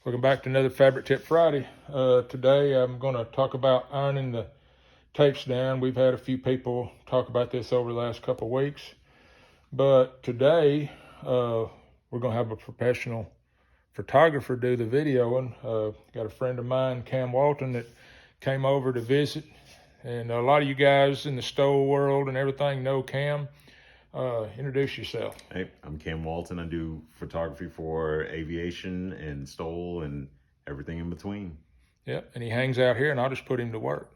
Welcome back to another Fabric Tip Friday. Today I'm going to talk about ironing the tapes down. We've had a few people talk about this over the last couple of weeks, but today we're going to have a professional photographer do the videoing. Got a friend of mine, Cam Walton, that came over to visit, and a lot of you guys in the Stoll world and everything know Cam. Introduce yourself. Hey, I'm Cam Walton. I do photography for aviation and Stoll and everything in between. Yep, and he hangs out here, and I'll just put him to work.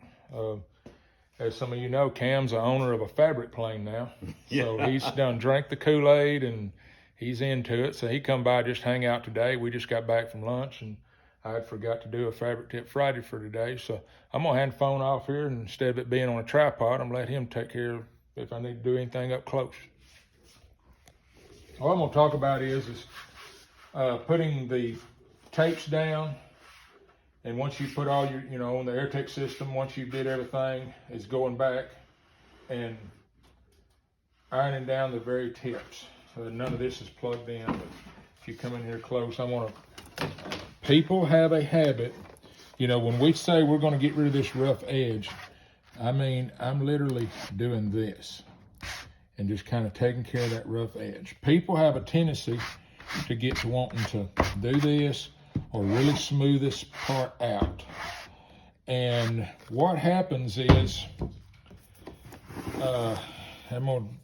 As some of you know, Cam's the owner of a fabric plane now. Yeah. So he's done drank the Kool-Aid, and he's into it. So he come by, just hang out today. We just got back from lunch, and I had forgot to do a Fabric Tip Friday for today. So I'm going to hand the phone off here, and instead of it being on a tripod, I'm going to let him take care of if I need to do anything up close. What I'm going to talk about is putting the tapes down, and once you put all your, on the AirTech system, once you did everything, is going back and ironing down the very tips. So none of this is plugged in, but if you come in here close, people have a habit, when we say we're going to get rid of this rough edge, I mean, I'm literally doing this and just kind of taking care of that rough edge. People have a tendency to get to wanting to do this or really smooth this part out. And what happens is,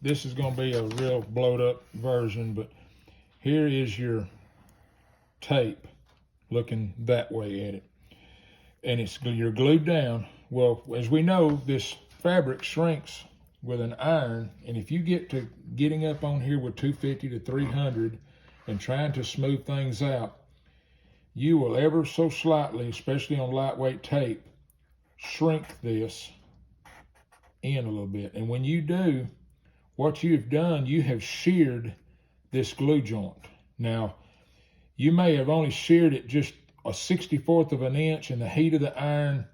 this is going to be a real blowed up version, but here is your tape looking that way at it. And you're glued down. Well, as we know, this fabric shrinks with an iron, and if you get to getting up on here with 250 to 300 and trying to smooth things out, you will ever so slightly, especially on lightweight tape, shrink this in a little bit. And when you do, what you've done, you have sheared this glue joint. Now, you may have only sheared it just a 64th of an inch, and the heat of the iron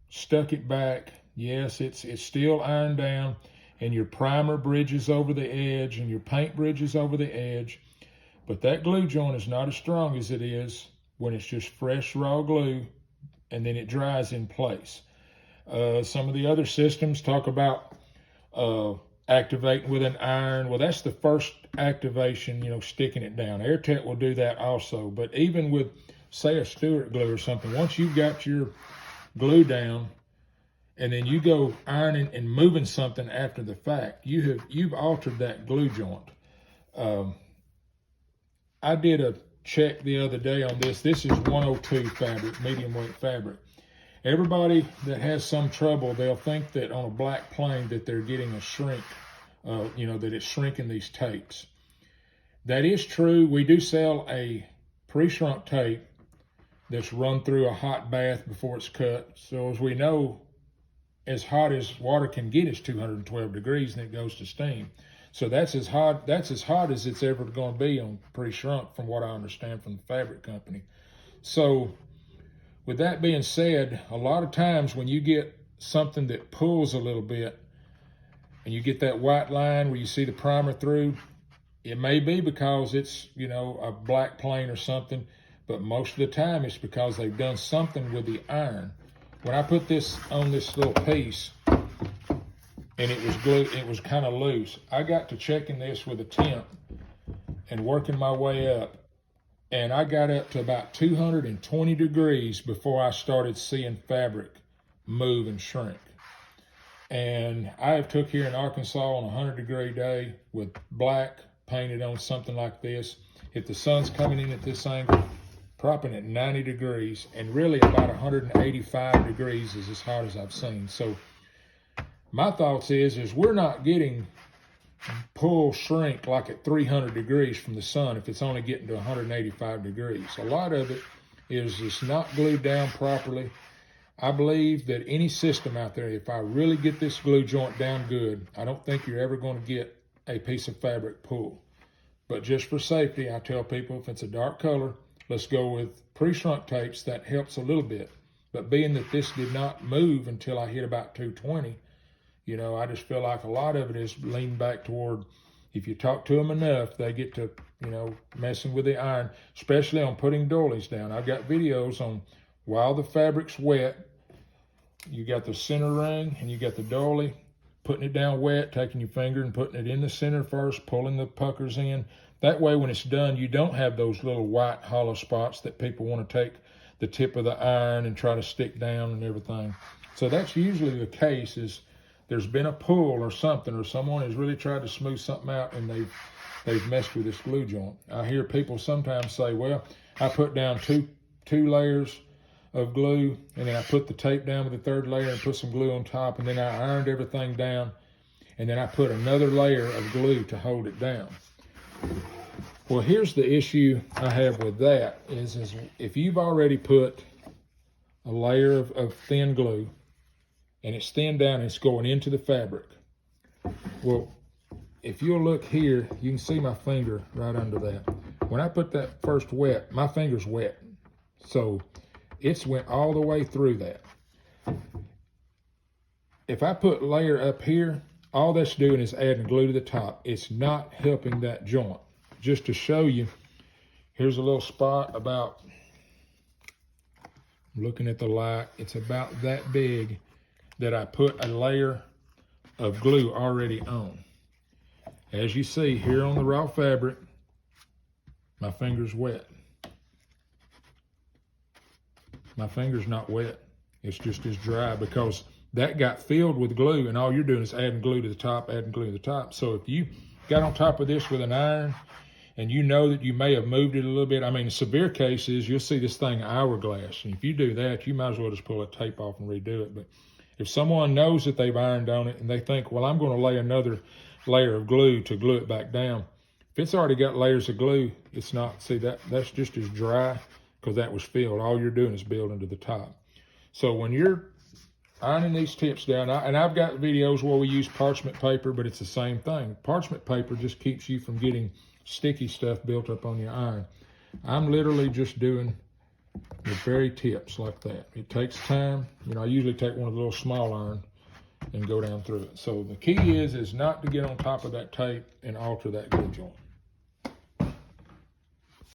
stuck it back. Yes, it's still ironed down, and your primer bridges over the edge and your paint bridges over the edge, but that glue joint is not as strong as it is when it's just fresh raw glue and then it dries in place. Some of the other systems talk about activating with an iron. Well, that's the first activation, sticking it down. AirTech will do that also, but even with, say, a Stewart glue or something, once you've got your glue down and then you go ironing and moving something after the fact, you've altered that glue joint. I did a check the other day on this. This is 102 fabric, medium weight fabric. Everybody that has some trouble, they'll think that on a black plane that they're getting a shrink, that it's shrinking these tapes. That is true. We do sell a pre-shrunk tape that's run through a hot bath before it's cut. So as we know, as hot as water can get is 212 degrees, and it goes to steam. So that's as hot as it's ever going to be on pre-shrunk, from what I understand from the fabric company. So with that being said, a lot of times when you get something that pulls a little bit and you get that white line where you see the primer through, it may be because it's, a black plane or something, but most of the time it's because they've done something with the iron. When I put this on this little piece and it was glued, it was kind of loose, I got to checking this with a temp and working my way up, and I got up to about 220 degrees before I started seeing fabric move and shrink. And I have took here in Arkansas on a 100-degree day with black painted on something like this. If the sun's coming in at this angle, propping at 90 degrees, and really about 185 degrees is as hot as I've seen. So my thoughts is we're not getting pull shrink like at 300 degrees from the sun if it's only getting to 185 degrees. A lot of it is just not glued down properly. I believe that any system out there, if I really get this glue joint down good, I don't think you're ever going to get a piece of fabric pull. But just for safety, I tell people if it's a dark color, let's go with pre-shrunk tapes. That helps a little bit. But being that this did not move until I hit about 220, I just feel like a lot of it is leaned back toward, If you talk to them enough, they get to, you know, messing with the iron, especially on putting doilies down. I've got videos on while the fabric's wet, you got the center ring and you got the doily, putting it down wet, taking your finger and putting it in the center first, pulling the puckers in. That way, when it's done, you don't have those little white hollow spots that people want to take the tip of the iron and try to stick down and everything. So that's usually the case, is there's been a pull or something, or someone has really tried to smooth something out and they've messed with this glue joint. I hear people sometimes say, well, I put down two layers of glue, and then I put the tape down with the third layer and put some glue on top, and then I ironed everything down, and then I put another layer of glue to hold it down. Well, here's the issue I have with that is if you've already put a layer of thin glue and it's thinned down and it's going into the fabric, well, if you'll look here, you can see my finger right under that. When I put that first wet, my finger's wet. So it's went all the way through that. If I put layer up here, all that's doing is adding glue to the top. It's not helping that joint. Just to show you, here's a little spot about, looking at the light, it's about that big that I put a layer of glue already on. As you see here on the raw fabric, my finger's wet. My finger's not wet. It's just as dry because that got filled with glue, and all you're doing is adding glue to the top, adding glue to the top. So if you got on top of this with an iron and you know that you may have moved it a little bit, I mean, severe cases, you'll see this thing hourglass. And if you do that, you might as well just pull that tape off and redo it. But if someone knows that they've ironed on it and they think, well, I'm going to lay another layer of glue to glue it back down, if it's already got layers of glue, it's not, see, that's just as dry because that was filled. All you're doing is building to the top. So when you're ironing these tips down, and I've got videos where we use parchment paper, but it's the same thing. Parchment paper just keeps you from getting sticky stuff built up on your iron. I'm literally just doing the very tips like that. It takes time. You know, I usually take one of the little small iron and go down through it. So the key is not to get on top of that tape and alter that glue joint.